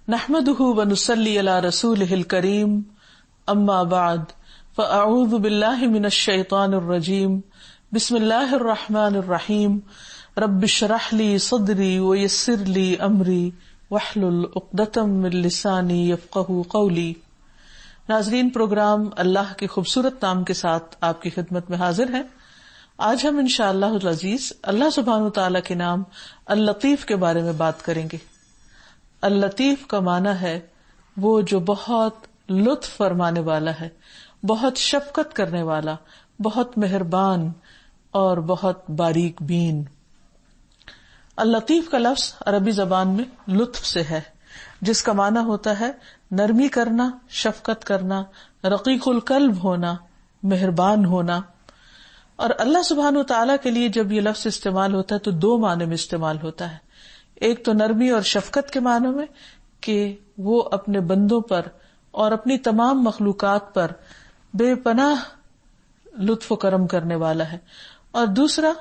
نحمده ونصلي على رسوله الكريم اما بعد فاعوذ بالله من الشيطان الرجيم بسم الله الرحمن الرحيم رب اشرح لي صدري ويسر لي امري واحلل عقدة من لساني يفقهوا قولي۔ ناظرین، پروگرام اللہ کے خوبصورت نام کے ساتھ آپ کی خدمت میں حاضر ہے۔ آج ہم انشاءاللہ العزیز اللہ سبحانہ وتعالی کے نام اللطیف کے بارے میں بات کریں گے۔ اللطیف کا معنی ہے وہ جو بہت لطف فرمانے والا ہے، بہت شفقت کرنے والا، بہت مہربان اور بہت باریک بین۔ اللطیف کا لفظ عربی زبان میں لطف سے ہے، جس کا معنی ہوتا ہے نرمی کرنا، شفقت کرنا، رقیق القلب ہونا، مہربان ہونا۔ اور اللہ سبحانہ وتعالی کے لیے جب یہ لفظ استعمال ہوتا ہے تو دو معنی میں استعمال ہوتا ہے۔ ایک تو نرمی اور شفقت کے معنوں میں کہ وہ اپنے بندوں پر اور اپنی تمام مخلوقات پر بے پناہ لطف و کرم کرنے والا ہے، اور دوسرا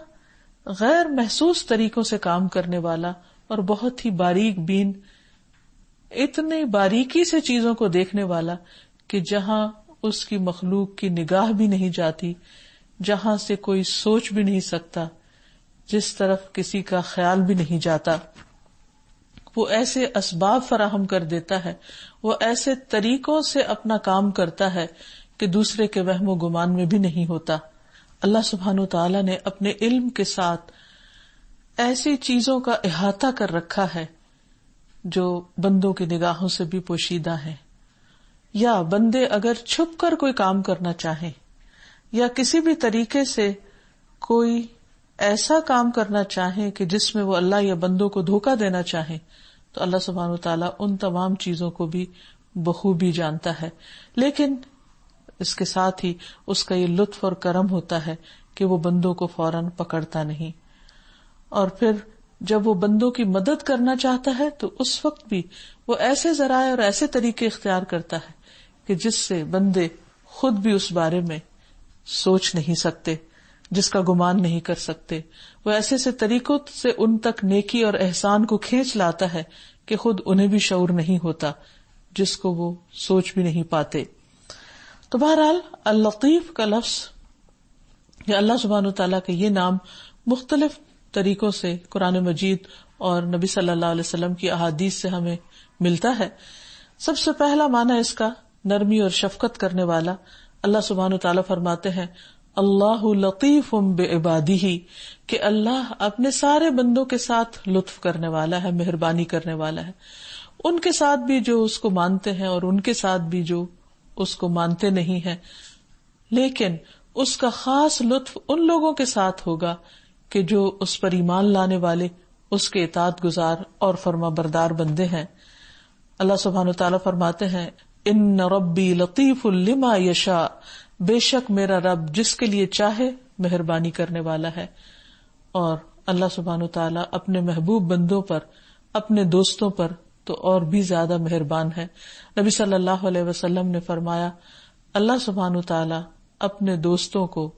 غیر محسوس طریقوں سے کام کرنے والا اور بہت ہی باریک بین، اتنی باریکی سے چیزوں کو دیکھنے والا کہ جہاں اس کی مخلوق کی نگاہ بھی نہیں جاتی، جہاں سے کوئی سوچ بھی نہیں سکتا، جس طرف کسی کا خیال بھی نہیں جاتا، وہ ایسے اسباب فراہم کر دیتا ہے، وہ ایسے طریقوں سے اپنا کام کرتا ہے کہ دوسرے کے وہم و گمان میں بھی نہیں ہوتا۔ اللہ سبحانہ وتعالی نے اپنے علم کے ساتھ ایسی چیزوں کا احاطہ کر رکھا ہے جو بندوں کی نگاہوں سے بھی پوشیدہ ہیں، یا بندے اگر چھپ کر کوئی کام کرنا چاہیں یا کسی بھی طریقے سے کوئی ایسا کام کرنا چاہیں کہ جس میں وہ اللہ یا بندوں کو دھوکہ دینا چاہیں، تو اللہ سبحانہ وتعالیٰ ان تمام چیزوں کو بھی بخوبی جانتا ہے۔ لیکن اس کے ساتھ ہی اس کا یہ لطف اور کرم ہوتا ہے کہ وہ بندوں کو فوراً پکڑتا نہیں، اور پھر جب وہ بندوں کی مدد کرنا چاہتا ہے تو اس وقت بھی وہ ایسے ذرائع اور ایسے طریقے اختیار کرتا ہے کہ جس سے بندے خود بھی اس بارے میں سوچ نہیں سکتے، جس کا گمان نہیں کر سکتے۔ وہ ایسے سے طریقوں سے ان تک نیکی اور احسان کو کھینچ لاتا ہے کہ خود انہیں بھی شعور نہیں ہوتا، جس کو وہ سوچ بھی نہیں پاتے۔ تو بہرحال اللطیف کا لفظ یا اللہ سبحانہ وتعالیٰ کا یہ نام مختلف طریقوں سے قرآن مجید اور نبی صلی اللہ علیہ وسلم کی احادیث سے ہمیں ملتا ہے۔ سب سے پہلا معنی اس کا نرمی اور شفقت کرنے والا۔ اللہ سبحانہ وتعالیٰ فرماتے ہیں اللہ لطیف بعبادہ، کہ اللہ اپنے سارے بندوں کے ساتھ لطف کرنے والا ہے، مہربانی کرنے والا ہے، ان کے ساتھ بھی جو اس کو مانتے ہیں اور ان کے ساتھ بھی جو اس کو مانتے نہیں ہیں۔ لیکن اس کا خاص لطف ان لوگوں کے ساتھ ہوگا کہ جو اس پر ایمان لانے والے، اس کے اطاعت گزار اور فرما بردار بندے ہیں۔ اللہ سبحانہ وتعالیٰ فرماتے ہیں ان ربی لطیف لما یشاء، بے شک میرا رب جس کے لیے چاہے مہربانی کرنے والا ہے۔ اور اللہ سبحانہ وتعالیٰ اپنے محبوب بندوں پر، اپنے دوستوں پر تو اور بھی زیادہ مہربان ہے۔ نبی صلی اللہ علیہ وسلم نے فرمایا اللہ سبحانہ وتعالیٰ اپنے دوستوں کو،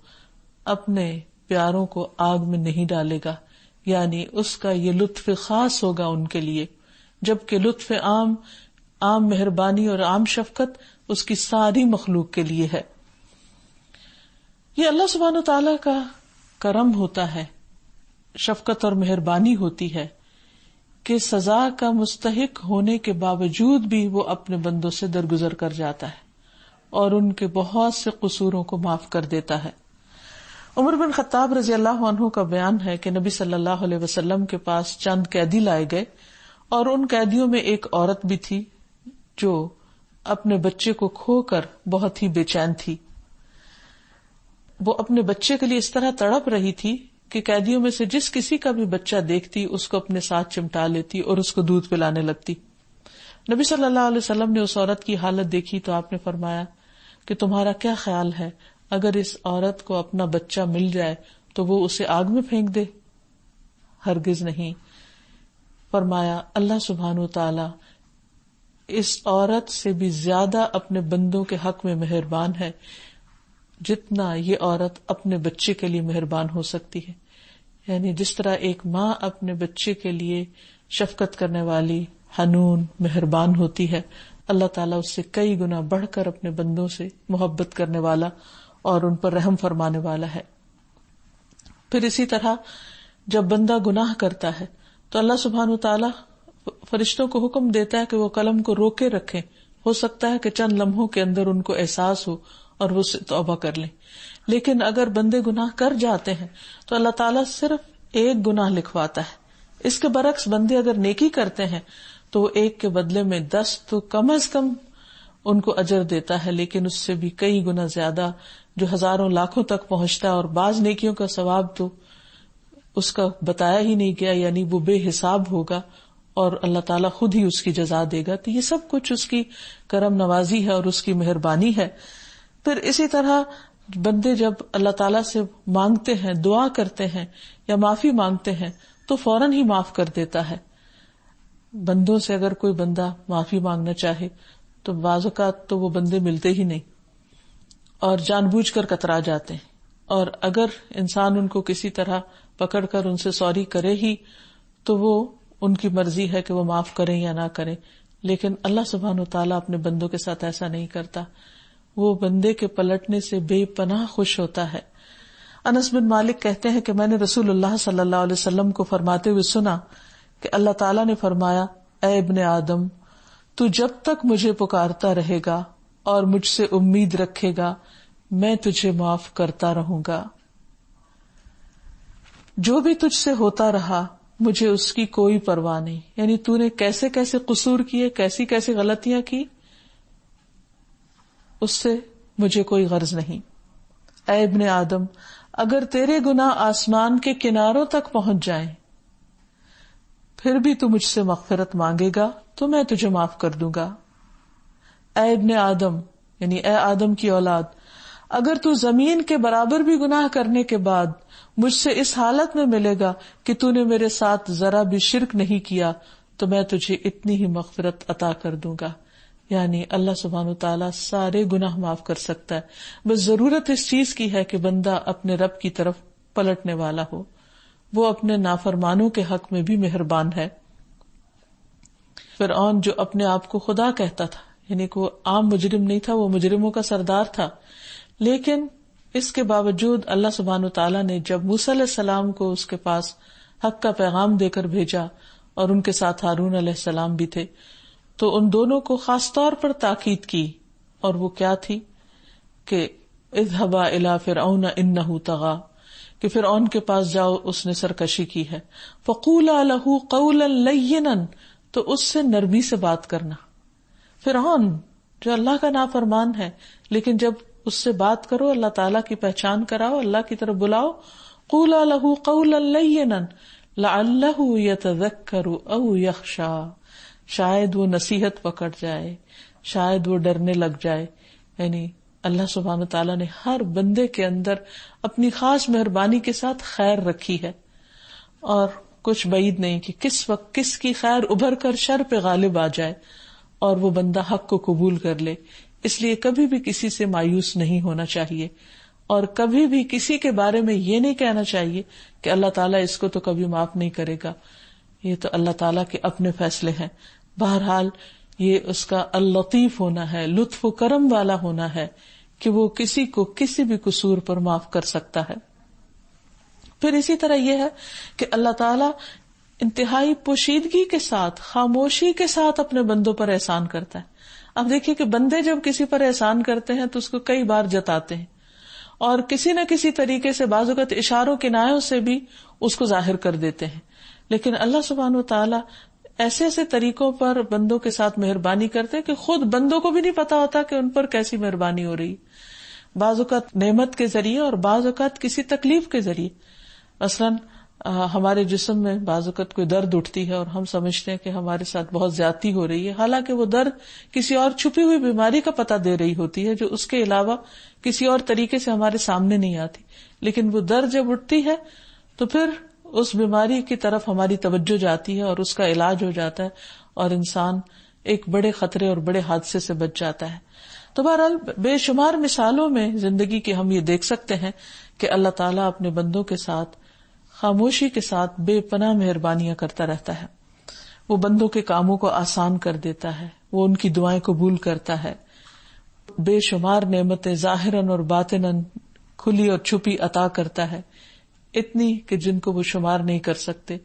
اپنے پیاروں کو آگ میں نہیں ڈالے گا، یعنی اس کا یہ لطف خاص ہوگا ان کے لیے، جبکہ لطف عام مہربانی اور عام شفقت اس کی ساری مخلوق کے لیے ہے۔ یہ اللہ سبحانہ وتعالیٰ کا کرم ہوتا ہے، شفقت اور مہربانی ہوتی ہے کہ سزا کا مستحق ہونے کے باوجود بھی وہ اپنے بندوں سے درگزر کر جاتا ہے اور ان کے بہت سے قصوروں کو معاف کر دیتا ہے۔ عمر بن خطاب رضی اللہ عنہ کا بیان ہے کہ نبی صلی اللہ علیہ وسلم کے پاس چند قیدی لائے گئے، اور ان قیدیوں میں ایک عورت بھی تھی جو اپنے بچے کو کھو کر بہت ہی بے چین تھی۔ وہ اپنے بچے کے لیے اس طرح تڑپ رہی تھی کہ قیدیوں میں سے جس کسی کا بھی بچہ دیکھتی اس کو اپنے ساتھ چمٹا لیتی اور اس کو دودھ پلانے لگتی۔ نبی صلی اللہ علیہ وسلم نے اس عورت کی حالت دیکھی تو آپ نے فرمایا کہ تمہارا کیا خیال ہے، اگر اس عورت کو اپنا بچہ مل جائے تو وہ اسے آگ میں پھینک دے؟ ہرگز نہیں۔ فرمایا اللہ سبحانہ وتعالی اس عورت سے بھی زیادہ اپنے بندوں کے حق میں مہربان ہے جتنا یہ عورت اپنے بچے کے لیے مہربان ہو سکتی ہے۔ یعنی جس طرح ایک ماں اپنے بچے کے لیے شفقت کرنے والی، حنون، مہربان ہوتی ہے، اللہ تعالیٰ اس سے کئی گنا بڑھ کر اپنے بندوں سے محبت کرنے والا اور ان پر رحم فرمانے والا ہے۔ پھر اسی طرح جب بندہ گناہ کرتا ہے تو اللہ سبحانہ وتعالیٰ فرشتوں کو حکم دیتا ہے کہ وہ قلم کو روکے رکھیں، ہو سکتا ہے کہ چند لمحوں کے اندر ان کو احساس ہو اور وہ توبہ کر لیں۔ لیکن اگر بندے گناہ کر جاتے ہیں تو اللہ تعالیٰ صرف ایک گناہ لکھواتا ہے۔ اس کے برعکس بندے اگر نیکی کرتے ہیں تو وہ ایک کے بدلے میں 10 تو کم از کم ان کو اجر دیتا ہے، لیکن اس سے بھی کئی گنا زیادہ جو ہزاروں لاکھوں تک پہنچتا ہے، اور بعض نیکیوں کا ثواب تو اس کا بتایا ہی نہیں گیا، یعنی وہ بے حساب ہوگا اور اللہ تعالیٰ خود ہی اس کی جزا دے گا۔ تو یہ سب کچھ اس کی کرم نوازی ہے اور اس کی مہربانی ہے۔ پھر اسی طرح بندے جب اللہ تعالیٰ سے مانگتے ہیں، دعا کرتے ہیں یا معافی مانگتے ہیں تو فوراً ہی معاف کر دیتا ہے۔ بندوں سے اگر کوئی بندہ معافی مانگنا چاہے تو بعض اوقات تو وہ بندے ملتے ہی نہیں اور جان بوجھ کر کترا جاتے ہیں، اور اگر انسان ان کو کسی طرح پکڑ کر ان سے سوری کرے ہی تو وہ ان کی مرضی ہے کہ وہ معاف کریں یا نہ کریں، لیکن اللہ سبحانہ وتعالیٰ اپنے بندوں کے ساتھ ایسا نہیں کرتا، وہ بندے کے پلٹنے سے بے پناہ خوش ہوتا ہے۔ انس بن مالک کہتے ہیں کہ میں نے رسول اللہ صلی اللہ علیہ وسلم کو فرماتے ہوئے سنا کہ اللہ تعالیٰ نے فرمایا، اے ابن آدم، تو جب تک مجھے پکارتا رہے گا اور مجھ سے امید رکھے گا میں تجھے معاف کرتا رہوں گا۔ جو بھی تجھ سے ہوتا رہا مجھے اس کی کوئی پرواہ نہیں، یعنی تو نے کیسے کیسے قصور کیے، کیسی کیسی غلطیاں کی، اس سے مجھے کوئی غرض نہیں۔ اے ابن آدم، اگر تیرے گناہ آسمان کے کناروں تک پہنچ جائیں پھر بھی تو مجھ سے مغفرت مانگے گا تو میں تجھے معاف کر دوں گا۔ اے ابن آدم، یعنی اے آدم کی اولاد، اگر تو زمین کے برابر بھی گناہ کرنے کے بعد مجھ سے اس حالت میں ملے گا کہ تو نے میرے ساتھ ذرا بھی شرک نہیں کیا تو میں تجھے اتنی ہی مغفرت عطا کر دوں گا۔ یعنی اللہ سبحانہ وتعالیٰ سارے گناہ معاف کر سکتا ہے، بس ضرورت اس چیز کی ہے کہ بندہ اپنے رب کی طرف پلٹنے والا ہو۔ وہ اپنے نافرمانوں کے حق میں بھی مہربان ہے۔ فرعون جو اپنے آپ کو خدا کہتا تھا، یعنی کہ وہ عام مجرم نہیں تھا، وہ مجرموں کا سردار تھا، لیکن اس کے باوجود اللہ سبحانہ وتعالیٰ نے جب موسیٰ علیہ السلام کو اس کے پاس حق کا پیغام دے کر بھیجا، اور ان کے ساتھ ہارون علیہ السلام بھی تھے، تو ان دونوں کو خاص طور پر تاکید کی، اور وہ کیا تھی کہ اذهبا الى فرعون انه طغى، کہ فرعون کے پاس جاؤ، اس نے سرکشی کی ہے، فقولا له قولا لینا، تو اس سے نرمی سے بات کرنا۔ فرعون جو اللہ کا نافرمان ہے، لیکن جب اس سے بات کرو، اللہ تعالیٰ کی پہچان کراؤ، اللہ کی طرف بلاؤ، قولا له قولا لینا لعلہ یتذکر او یخشی، شاید وہ نصیحت پکڑ جائے، شاید وہ ڈرنے لگ جائے۔ یعنی اللہ سبحانہ تعالیٰ نے ہر بندے کے اندر اپنی خاص مہربانی کے ساتھ خیر رکھی ہے، اور کچھ بعید نہیں کہ کس وقت کس کی خیر ابھر کر شر پہ غالب آ جائے اور وہ بندہ حق کو قبول کر لے۔ اس لیے کبھی بھی کسی سے مایوس نہیں ہونا چاہیے، اور کبھی بھی کسی کے بارے میں یہ نہیں کہنا چاہیے کہ اللہ تعالیٰ اس کو تو کبھی معاف نہیں کرے گا، یہ تو اللہ تعالیٰ کے اپنے فیصلے ہیں۔ بہرحال یہ اس کا اللطیف ہونا ہے، لطف و کرم والا ہونا ہے کہ وہ کسی کو کسی بھی قصور پر معاف کر سکتا ہے۔ پھر اسی طرح یہ ہے کہ اللہ تعالیٰ انتہائی پوشیدگی کے ساتھ، خاموشی کے ساتھ اپنے بندوں پر احسان کرتا ہے۔ اب دیکھیے کہ بندے جب کسی پر احسان کرتے ہیں تو اس کو کئی بار جتاتے ہیں، اور کسی نہ کسی طریقے سے بعض اوقات اشاروں کنایوں سے بھی اس کو ظاہر کر دیتے ہیں، لیکن اللہ سبحانہ وتعالیٰ ایسے ایسے طریقوں پر بندوں کے ساتھ مہربانی کرتے ہیں کہ خود بندوں کو بھی نہیں پتا ہوتا کہ ان پر کیسی مہربانی ہو رہی، بعض اوقات نعمت کے ذریعے اور بعض اوقات کسی تکلیف کے ذریعے۔ مثلاً ہمارے جسم میں بعض اوقات کوئی درد اٹھتی ہے اور ہم سمجھتے ہیں کہ ہمارے ساتھ بہت زیادتی ہو رہی ہے، حالانکہ وہ درد کسی اور چھپی ہوئی بیماری کا پتہ دے رہی ہوتی ہے جو اس کے علاوہ کسی اور طریقے سے ہمارے سامنے نہیں آتی، لیکن وہ درد جب اٹھتی ہے تو پھر اس بیماری کی طرف ہماری توجہ جاتی ہے اور اس کا علاج ہو جاتا ہے، اور انسان ایک بڑے خطرے اور بڑے حادثے سے بچ جاتا ہے۔ تو بہرحال بے شمار مثالوں میں زندگی کی ہم یہ دیکھ سکتے ہیں کہ اللہ تعالیٰ اپنے بندوں کے ساتھ خاموشی کے ساتھ بے پناہ مہربانیاں کرتا رہتا ہے۔ وہ بندوں کے کاموں کو آسان کر دیتا ہے، وہ ان کی دعائیں قبول کرتا ہے، بے شمار نعمتیں ظاہراً اور باطناً کھلی اور چھپی عطا کرتا ہے، اتنی کہ جن کو وہ شمار نہیں کر سکتے۔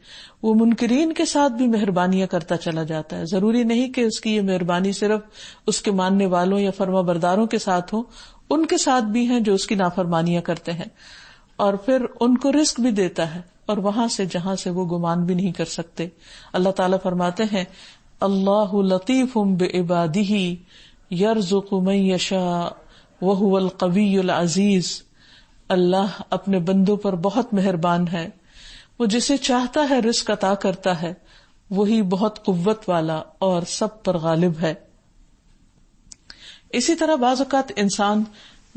وہ منکرین کے ساتھ بھی مہربانیاں کرتا چلا جاتا ہے، ضروری نہیں کہ اس کی یہ مہربانی صرف اس کے ماننے والوں یا فرما برداروں کے ساتھ ہو، ان کے ساتھ بھی ہیں جو اس کی نافرمانیاں کرتے ہیں، اور پھر ان کو رزق بھی دیتا ہے، اور وہاں سے جہاں سے وہ گمان بھی نہیں کر سکتے۔ اللہ تعالیٰ فرماتے ہیں اللہ لطیف بعبادہ یرزق من یشاء وہو القوی العزیز، اللہ اپنے بندوں پر بہت مہربان ہے، وہ جسے چاہتا ہے رزق عطا کرتا ہے، وہی بہت قوت والا اور سب پر غالب ہے۔ اسی طرح بعض اوقات انسان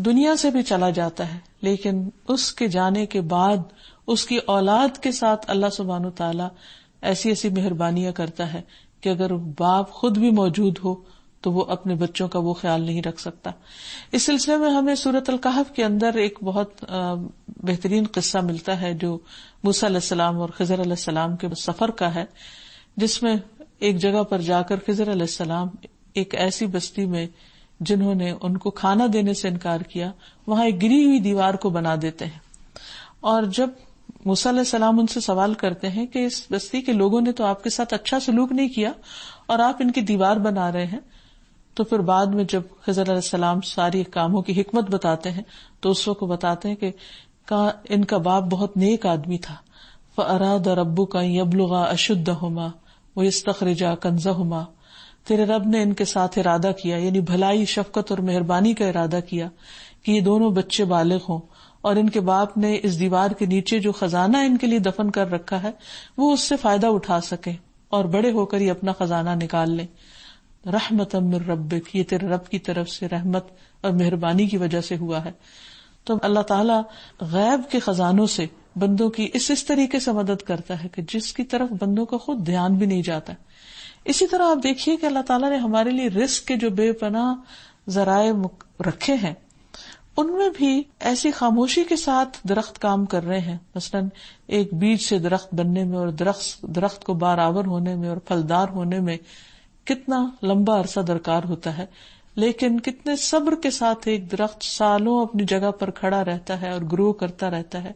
دنیا سے بھی چلا جاتا ہے، لیکن اس کے جانے کے بعد اس کی اولاد کے ساتھ اللہ سبحانہ تعالیٰ ایسی ایسی مہربانیاں کرتا ہے کہ اگر باپ خود بھی موجود ہو تو وہ اپنے بچوں کا وہ خیال نہیں رکھ سکتا۔ اس سلسلے میں ہمیں سورۃ الکہف کے اندر ایک بہت بہترین قصہ ملتا ہے جو موسیٰ علیہ السلام اور خضر علیہ السلام کے سفر کا ہے، جس میں ایک جگہ پر جا کر خضر علیہ السلام ایک ایسی بستی میں جنہوں نے ان کو کھانا دینے سے انکار کیا، وہاں ایک گری ہوئی دیوار کو بنا دیتے ہیں، اور جب موسیٰ علیہ السلام ان سے سوال کرتے ہیں کہ اس بستی کے لوگوں نے تو آپ کے ساتھ اچھا سلوک نہیں کیا اور آپ ان کی دیوار بنا رہے ہیں، تو پھر بعد میں جب خضر علیہ السلام ساری کاموں کی حکمت بتاتے ہیں تو اس وقت بتاتے ہیں کہ ان کا باپ بہت نیک آدمی تھا، فَأَرَادَ رَبُّكَ أَن يَبْلُغَا أَشُدَّهُمَا وَيَسْتَخْرِجَا كَنزَهُمَا، تیرے رب نے ان کے ساتھ ارادہ کیا، یعنی بھلائی، شفقت اور مہربانی کا ارادہ کیا کہ یہ دونوں بچے بالغ ہوں، اور ان کے باپ نے اس دیوار کے نیچے جو خزانہ ان کے لیے دفن کر رکھا ہے وہ اس سے فائدہ اٹھا سکیں اور بڑے ہو کر یہ اپنا خزانہ نکال لیں۔ رحمتم من ربک، یہ تیرے رب کی طرف سے رحمت اور مہربانی کی وجہ سے ہوا ہے۔ تو اللہ تعالیٰ غیب کے خزانوں سے بندوں کی اس طریقے سے مدد کرتا ہے کہ جس کی طرف بندوں کا خود دھیان بھی نہیں جاتا۔ اسی طرح آپ دیکھیے کہ اللہ تعالیٰ نے ہمارے لیے رزق کے جو بے پناہ ذرائع رکھے ہیں ان میں بھی ایسی خاموشی کے ساتھ درخت کام کر رہے ہیں، مثلاً ایک بیج سے درخت بننے میں اور درخت کو بارآور ہونے میں اور پھلدار ہونے میں کتنا لمبا عرصہ درکار ہوتا ہے، لیکن کتنے صبر کے ساتھ ایک درخت سالوں اپنی جگہ پر کھڑا رہتا ہے اور گرو کرتا رہتا ہے،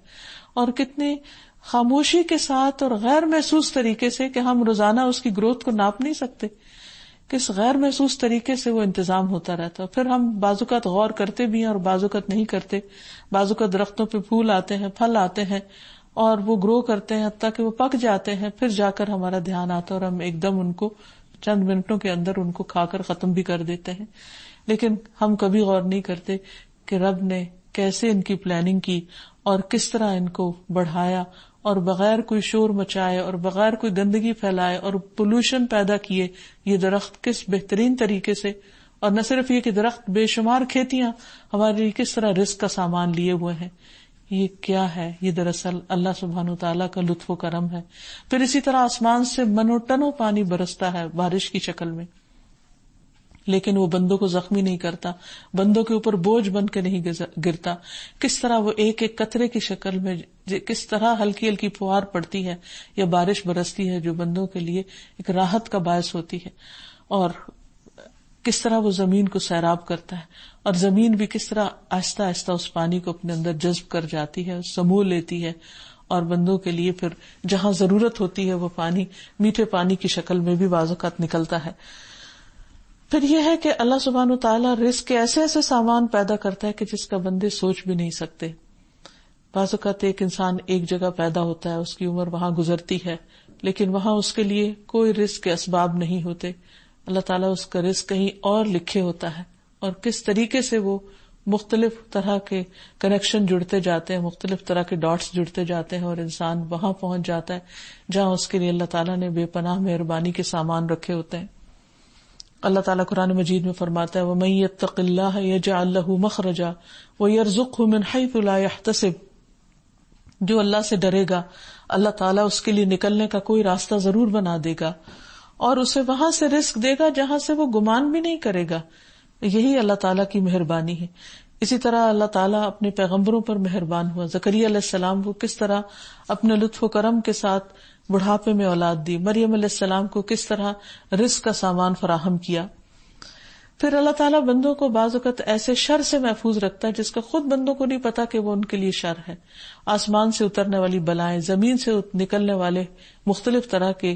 اور کتنی خاموشی کے ساتھ اور غیر محسوس طریقے سے کہ ہم روزانہ اس کی گروتھ کو ناپ نہیں سکتے، کس غیر محسوس طریقے سے وہ انتظام ہوتا رہتا ہے۔ پھر ہم بعض اوقات غور کرتے بھی ہیں اور بعض اوقات نہیں کرتے، بعض اوقات درختوں پہ پھول آتے ہیں، پھل آتے ہیں اور وہ گرو کرتے ہیں حتیٰ کہ وہ پک جاتے ہیں، پھر جا کر ہمارا دھیان آتا ہے اور ہم ایک دم ان کو چند منٹوں کے اندر ان کو کھا کر ختم بھی کر دیتے ہیں، لیکن ہم کبھی غور نہیں کرتے کہ رب نے کیسے ان کی پلاننگ کی اور کس طرح ان کو بڑھایا، اور بغیر کوئی شور مچائے اور بغیر کوئی گندگی پھیلائے اور پولوشن پیدا کیے یہ درخت کس بہترین طریقے سے، اور نہ صرف یہ کہ درخت، بے شمار کھیتیاں ہمارے لیے کس طرح رزق کا سامان لیے ہوئے ہیں۔ یہ کیا ہے؟ یہ دراصل اللہ سبحانہ تعالیٰ کا لطف و کرم ہے۔ پھر اسی طرح آسمان سے منو ٹنوں پانی برستا ہے بارش کی شکل میں، لیکن وہ بندوں کو زخمی نہیں کرتا، بندوں کے اوپر بوجھ بن کے نہیں گرتا۔ کس طرح وہ ایک ایک قطرے کی شکل میں کس طرح ہلکی ہلکی فوار پڑتی ہے یا بارش برستی ہے جو بندوں کے لیے ایک راحت کا باعث ہوتی ہے، اور کس طرح وہ زمین کو سیراب کرتا ہے، اور زمین بھی کس طرح آہستہ آہستہ اس پانی کو اپنے اندر جذب کر جاتی ہے، سمو لیتی ہے، اور بندوں کے لیے پھر جہاں ضرورت ہوتی ہے وہ پانی میٹھے پانی کی شکل میں بھی بعض اوقات نکلتا ہے۔ پھر یہ ہے کہ اللہ سبحانہ وتعالیٰ رزق کے ایسے ایسے سامان پیدا کرتا ہے کہ جس کا بندے سوچ بھی نہیں سکتے۔ بعض اوقات ایک انسان ایک جگہ پیدا ہوتا ہے، اس کی عمر وہاں گزرتی ہے، لیکن وہاں اس کے لیے کوئی رزق کے اسباب نہیں ہوتے، اللہ تعالیٰ اس کا رزق کہیں اور لکھے ہوتا ہے، اور کس طریقے سے وہ مختلف طرح کے کنیکشن جڑتے جاتے ہیں، مختلف طرح کے ڈاٹس جڑتے جاتے ہیں، اور انسان وہاں پہنچ جاتا ہے جہاں اس کے لیے اللہ تعالیٰ نے بے پناہ مہربانی کے سامان رکھے ہوتے ہیں۔ اللہ تعالیٰ قرآن مجید میں فرماتا ہے وَمَن يَتَّقِ اللَّهَ يَجْعَل لَّهُ مَخْرَجًا وَيَرْزُقْهُ مِنْ حَيْثُ لَا يَحْتَسِبُ، جو اللہ سے ڈرے گا اللہ تعالیٰ اس کے لیے نکلنے کا کوئی راستہ ضرور بنا دے گا اور اسے وہاں سے رزق دے گا جہاں سے وہ گمان بھی نہیں کرے گا۔ یہی اللہ تعالیٰ کی مہربانی ہے۔ اسی طرح اللہ تعالیٰ اپنے پیغمبروں پر مہربان ہوا، زکریا علیہ السلام کو کس طرح اپنے لطف و کرم کے ساتھ بڑھاپے میں اولاد دی، مریم علیہ السلام کو کس طرح رزق کا سامان فراہم کیا. پھر اللہ تعالیٰ بندوں کو بعض اوقات ایسے شر سے محفوظ رکھتا ہے جس کا خود بندوں کو نہیں پتا کہ وہ ان کے لیے شر ہے. آسمان سے اترنے والی بلائیں، زمین سے نکلنے والے مختلف طرح کے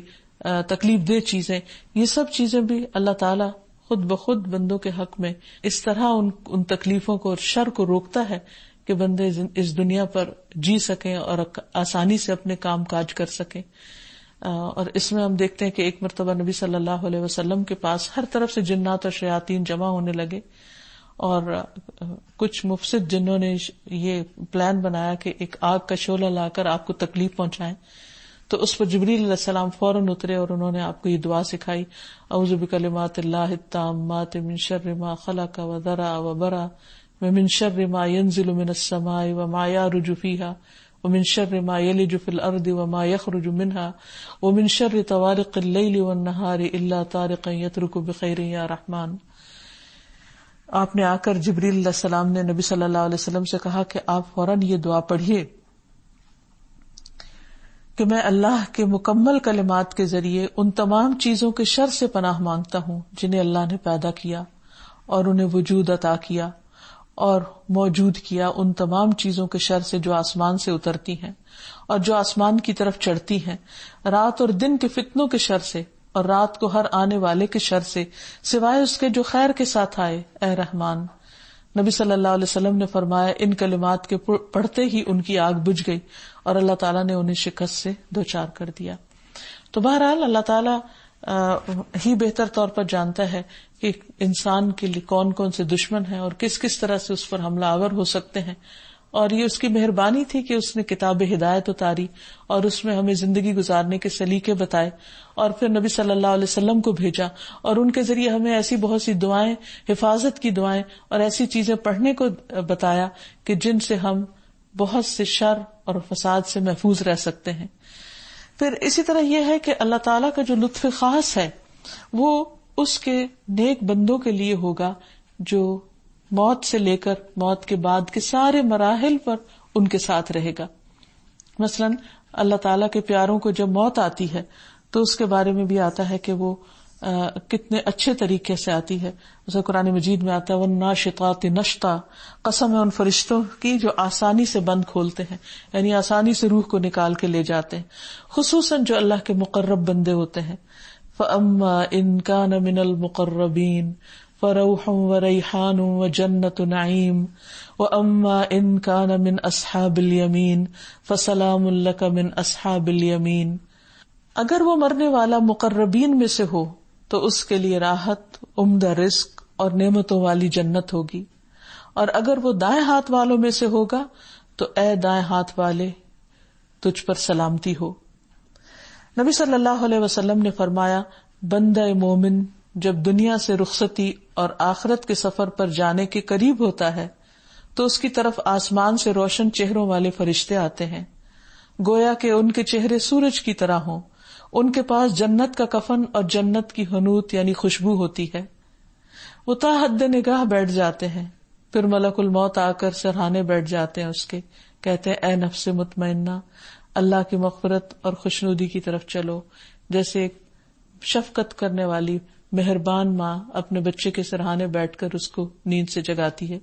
تکلیف دہ چیزیں، یہ سب چیزیں بھی اللہ تعالیٰ خود بخود بندوں کے حق میں اس طرح ان تکلیفوں کو اور شر کو روکتا ہے کہ بندے اس دنیا پر جی سکیں اور آسانی سے اپنے کام کاج کر سکیں. اور اس میں ہم دیکھتے ہیں کہ ایک مرتبہ نبی صلی اللہ علیہ وسلم کے پاس ہر طرف سے جنات اور شیاطین جمع ہونے لگے، اور کچھ مفسد جنوں نے یہ پلان بنایا کہ ایک آگ کا شعلہ لا کر آپ کو تکلیف پہنچائیں. تو اس پر جبریل علیہ السلام فوراً اترے اور انہوں نے آپ کو یہ دعا سکھائی، اعوذ بکلمات اللہ التامات من شر ما خلق وذرا وبرا ومن شر ما ينزل من السماء وما يعرج فيها ومن شر ما يلج في الارض وما يخرج منها ومن شر طوارق الليل والنهار الا طارقا يترك بخير يا رحمن. آپ نے آ کر جبریل علیہ السلام نے نبی صلی اللہ علیہ وسلم سے کہا کہ آپ فوراً یہ دعا پڑھیے کہ میں اللہ کے مکمل کلمات کے ذریعے ان تمام چیزوں کے شر سے پناہ مانگتا ہوں جنہیں اللہ نے پیدا کیا اور انہیں وجود عطا کیا اور موجود کیا، ان تمام چیزوں کے شر سے جو آسمان سے اترتی ہیں اور جو آسمان کی طرف چڑھتی ہیں، رات اور دن کے فتنوں کے شر سے اور رات کو ہر آنے والے کے شر سے، سوائے اس کے جو خیر کے ساتھ آئے اے رحمان. نبی صلی اللہ علیہ وسلم نے فرمایا ان کلمات کے پڑھتے ہی ان کی آگ بجھ گئی اور اللہ تعالیٰ نے انہیں شکست سے دوچار کر دیا. تو بہرحال اللہ تعالیٰ ہی بہتر طور پر جانتا ہے کہ انسان کے لیے کون کون سے دشمن ہیں اور کس کس طرح سے اس پر حملہ آور ہو سکتے ہیں، اور یہ اس کی مہربانی تھی کہ اس نے کتاب ہدایت اتاری اور اس میں ہمیں زندگی گزارنے کے سلیقے بتائے، اور پھر نبی صلی اللہ علیہ وسلم کو بھیجا اور ان کے ذریعے ہمیں ایسی بہت سی دعائیں، حفاظت کی دعائیں اور ایسی چیزیں پڑھنے کو بتایا کہ جن سے ہم بہت سے شر اور فساد سے محفوظ رہ سکتے ہیں. پھر اسی طرح یہ ہے کہ اللہ تعالیٰ کا جو لطف خاص ہے وہ اس کے نیک بندوں کے لیے ہوگا جو موت سے لے کر موت کے بعد کے سارے مراحل پر ان کے ساتھ رہے گا. مثلا اللہ تعالیٰ کے پیاروں کو جب موت آتی ہے تو اس کے بارے میں بھی آتا ہے کہ وہ کتنے اچھے طریقے سے آتی ہے. جیسے قرآن مجید میں آتا ہے وَالنَّاشِطَاتِ نَشْطًا، قسم ہے ان فرشتوں کی جو آسانی سے بند کھولتے ہیں، یعنی آسانی سے روح کو نکال کے لے جاتے ہیں، خصوصاً جو اللہ کے مقرب بندے ہوتے ہیں. فَأَمَّا إِن كَانَ مِنَ الْمُقَرَّبِينَ فَرَوْحٌ وَرَيْحَانٌ وَجَنَّةُ نَعِيمٍ وَأَمَّا إِن كَانَ مِنْ أَصْحَابِ الْيَمِينِ فَسَلَامٌ لَكَ مِنْ أَصْحَابِ الْيَمِينِ. اگر وہ مرنے والا مقربین میں سے ہو تو اس کے لیے راحت، عمدہ رزق اور نعمتوں والی جنت ہوگی، اور اگر وہ دائیں ہاتھ والوں میں سے ہوگا تو اے دائیں ہاتھ والے تجھ پر سلامتی ہو. نبی صلی اللہ علیہ وسلم نے فرمایا بندہ مومن جب دنیا سے رخصتی اور آخرت کے سفر پر جانے کے قریب ہوتا ہے تو اس کی طرف آسمان سے روشن چہروں والے فرشتے آتے ہیں، گویا کہ ان کے چہرے سورج کی طرح ہوں. ان کے پاس جنت کا کفن اور جنت کی حنوت یعنی خوشبو ہوتی ہے. وہ تا حد نگاہ بیٹھ جاتے ہیں، پھر ملک الموت آ کر سرہانے بیٹھ جاتے ہیں اس کے، کہتے ہیں اے نفس مطمئنہ اللہ کی مغفرت اور خوشنودی کی طرف چلو. جیسے ایک شفقت کرنے والی مہربان ماں اپنے بچے کے سرہانے بیٹھ کر اس کو نیند سے جگاتی ہے.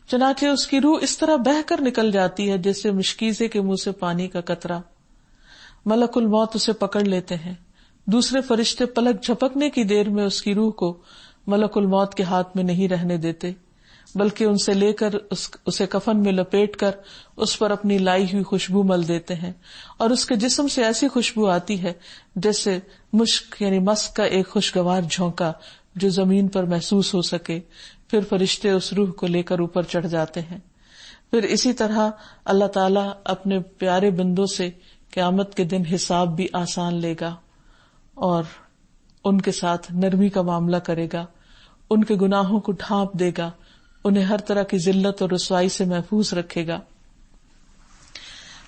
چنانچہ اس کی روح اس طرح بہہ کر نکل جاتی ہے جیسے مشکیزے کے منہ سے پانی کا قطرہ. ملک الموت اسے پکڑ لیتے ہیں. دوسرے فرشتے پلک جھپکنے کی دیر میں اس کی روح کو ملک الموت کے ہاتھ میں نہیں رہنے دیتے، بلکہ ان سے لے کر اسے کفن میں لپیٹ کر اس پر اپنی لائی ہوئی خوشبو مل دیتے ہیں، اور اس کے جسم سے ایسی خوشبو آتی ہے جیسے مشک یعنی مسک کا ایک خوشگوار جھونکا جو زمین پر محسوس ہو سکے. پھر فرشتے اس روح کو لے کر اوپر چڑھ جاتے ہیں. پھر اسی طرح اللہ تعالیٰ اپنے پیارے بندوں سے قیامت کے دن حساب بھی آسان لے گا اور ان کے ساتھ نرمی کا معاملہ کرے گا، ان کے گناہوں کو ڈھانپ دے گا، انہیں ہر طرح کی ذلت اور رسوائی سے محفوظ رکھے گا.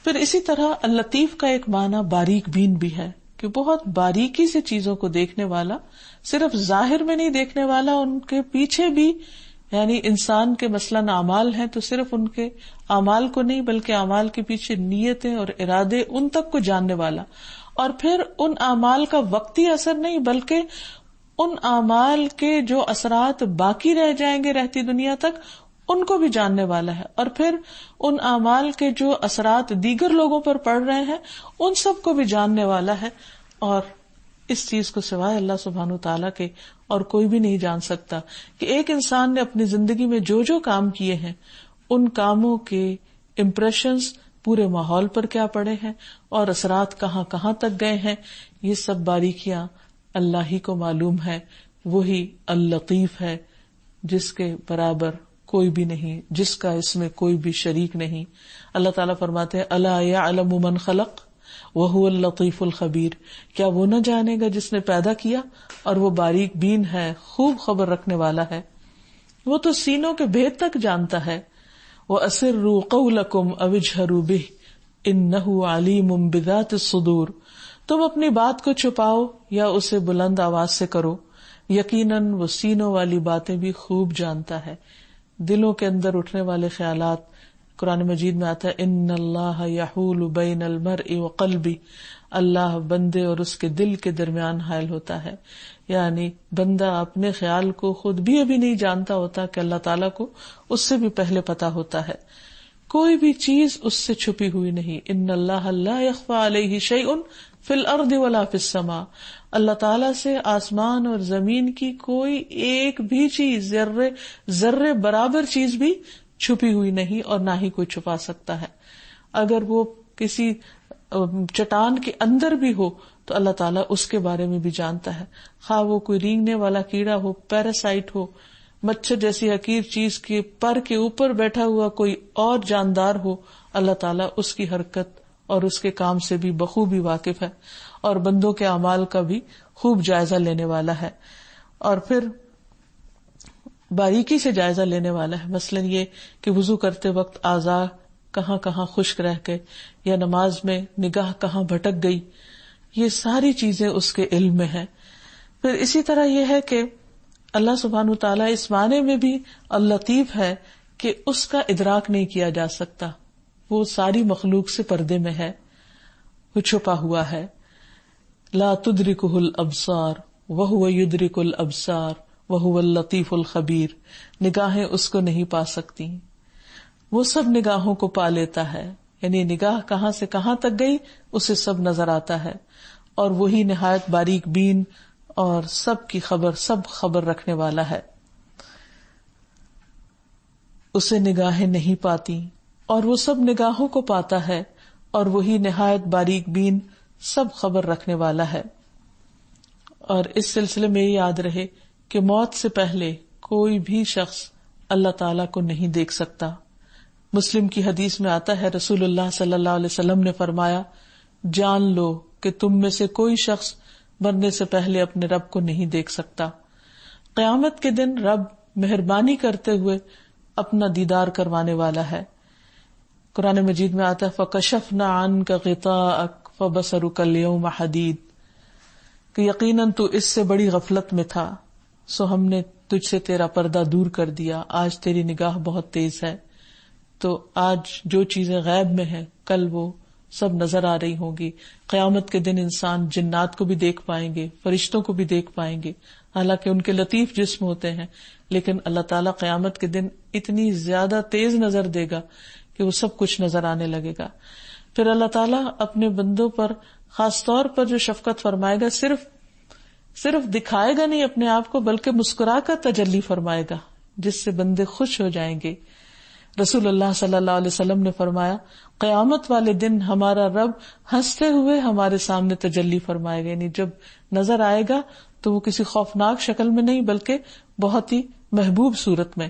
پھر اسی طرح اللطیف کا ایک معنی باریک بین بھی ہے کہ بہت باریکی سے چیزوں کو دیکھنے والا، صرف ظاہر میں نہیں دیکھنے والا، ان کے پیچھے بھی یعنی انسان کے مثلاً اعمال ہیں تو صرف ان کے اعمال کو نہیں بلکہ اعمال کے پیچھے نیتیں اور ارادے ان تک کو جاننے والا، اور پھر ان اعمال کا وقتی اثر نہیں بلکہ ان اعمال کے جو اثرات باقی رہ جائیں گے رہتی دنیا تک ان کو بھی جاننے والا ہے، اور پھر ان اعمال کے جو اثرات دیگر لوگوں پر پڑ رہے ہیں ان سب کو بھی جاننے والا ہے، اور اس چیز کو سوائے اللہ سبحانہ وتعالیٰ کے اور کوئی بھی نہیں جان سکتا کہ ایک انسان نے اپنی زندگی میں جو جو کام کیے ہیں ان کاموں کے امپریشنز پورے ماحول پر کیا پڑے ہیں اور اثرات کہاں کہاں تک گئے ہیں، یہ سب باریکیاں اللہ ہی کو معلوم ہے. وہی اللطیف ہے جس کے برابر کوئی بھی نہیں، جس کا اس میں کوئی بھی شریک نہیں. اللہ تعالیٰ فرماتے ہیں الا یعلم من خلق وہو اللطیف الخبیر، کیا وہ نہ جانے گا جس نے پیدا کیا اور وہ باریک بین ہے، خوب خبر رکھنے والا ہے. وہ تو سینوں کے بھید تک جانتا ہے. وَأَسِرُّوا قَوْلَكُمْ أَوِ اجْهَرُوا بِهِ إِنَّهُ عَلِيمٌ بِذَاتِ الصُّدُورِ، تم اپنی بات کو چھپاؤ یا اسے بلند آواز سے کرو، یقیناً وہ سینوں والی باتیں بھی خوب جانتا ہے. دلوں کے اندر اٹھنے والے خیالات، قرآن مجید میں آتا ہے ان اللہ یحول بین المرء وقلبہ، اللہ بندے اور اس کے دل کے درمیان حائل ہوتا ہے. یعنی بندہ اپنے خیال کو خود بھی ابھی نہیں جانتا ہوتا کہ اللہ تعالیٰ کو اس سے بھی پہلے پتا ہوتا ہے. کوئی بھی چیز اس سے چھپی ہوئی نہیں. ان اللہ لا یخفی علیہ شیء فی الارض ولا فی السماء، اللہ تعالیٰ سے آسمان اور زمین کی کوئی ایک بھی چیز، ذرے برابر چیز بھی چھپی ہوئی نہیں اور نہ ہی کوئی چھپا سکتا ہے. اگر وہ کسی چٹان کے اندر بھی ہو تو اللہ تعالیٰ اس کے بارے میں بھی جانتا ہے، خواہ وہ کوئی رینگنے والا کیڑا ہو، پیراسائٹ ہو، مچھر جیسی حقیر چیز کے پر کے اوپر بیٹھا ہوا کوئی اور جاندار ہو، اللہ تعالیٰ اس کی حرکت اور اس کے کام سے بھی بخوبی واقف ہے، اور بندوں کے اعمال کا بھی خوب جائزہ لینے والا ہے، اور پھر باریکی سے جائزہ لینے والا ہے. مثلا یہ کہ وضو کرتے وقت اعضاء کہاں کہاں خشک رہ گئے یا نماز میں نگاہ کہاں بھٹک گئی، یہ ساری چیزیں اس کے علم میں ہیں. پھر اسی طرح یہ ہے کہ اللہ سبحانہ وتعالیٰ اس معنی میں بھی اللطیف ہے کہ اس کا ادراک نہیں کیا جا سکتا، وہ ساری مخلوق سے پردے میں ہے، وہ چھپا ہوا ہے. لا تدرکہ الابصار وہو یدرک الابصار وہو اللطیف الخبیر، نگاہیں اس کو نہیں پا سکتی، وہ سب نگاہوں کو پا لیتا ہے. یعنی نگاہ کہاں سے کہاں تک گئی اسے سب نظر آتا ہے، اور وہی نہایت باریک بین اور سب کی خبر، سب خبر رکھنے والا ہے. اسے نگاہیں نہیں پاتی اور وہ سب نگاہوں کو پاتا ہے، اور وہی نہایت باریک بین سب خبر رکھنے والا ہے. اور اس سلسلے میں یاد رہے کہ موت سے پہلے کوئی بھی شخص اللہ تعالیٰ کو نہیں دیکھ سکتا. مسلم کی حدیث میں آتا ہے رسول اللہ صلی اللہ علیہ وسلم نے فرمایا، جان لو کہ تم میں سے کوئی شخص مرنے سے پہلے اپنے رب کو نہیں دیکھ سکتا. قیامت کے دن رب مہربانی کرتے ہوئے اپنا دیدار کروانے والا ہے. قرآن مجید میں آتا ہے فَكَشَفْنَا عَنْكَ غِطَاءَكَ فَبَصَرُكَ الْيَوْمَ حَدِيدٌ، کہ یقیناً تو اس سے بڑی غفلت میں تھا سو ہم نے تجھ سے تیرا پردہ دور کر دیا، آج تیری نگاہ بہت تیز ہے. تو آج جو چیزیں غیب میں ہیں کل وہ سب نظر آ رہی ہوں گی. قیامت کے دن انسان جنات کو بھی دیکھ پائیں گے، فرشتوں کو بھی دیکھ پائیں گے، حالانکہ ان کے لطیف جسم ہوتے ہیں، لیکن اللہ تعالیٰ قیامت کے دن اتنی زیادہ تیز نظر دے گا کہ وہ سب کچھ نظر آنے لگے گا. پھر اللہ تعالیٰ اپنے بندوں پر خاص طور پر جو شفقت فرمائے گا، صرف دکھائے گا نہیں اپنے آپ کو، بلکہ مسکرا کر تجلی فرمائے گا، جس سے بندے خوش ہو جائیں گے. رسول اللہ صلی اللہ علیہ وسلم نے فرمایا، قیامت والے دن ہمارا رب ہنستے ہوئے ہمارے سامنے تجلی فرمائے گا. یعنی جب نظر آئے گا تو وہ کسی خوفناک شکل میں نہیں بلکہ بہت ہی محبوب صورت میں.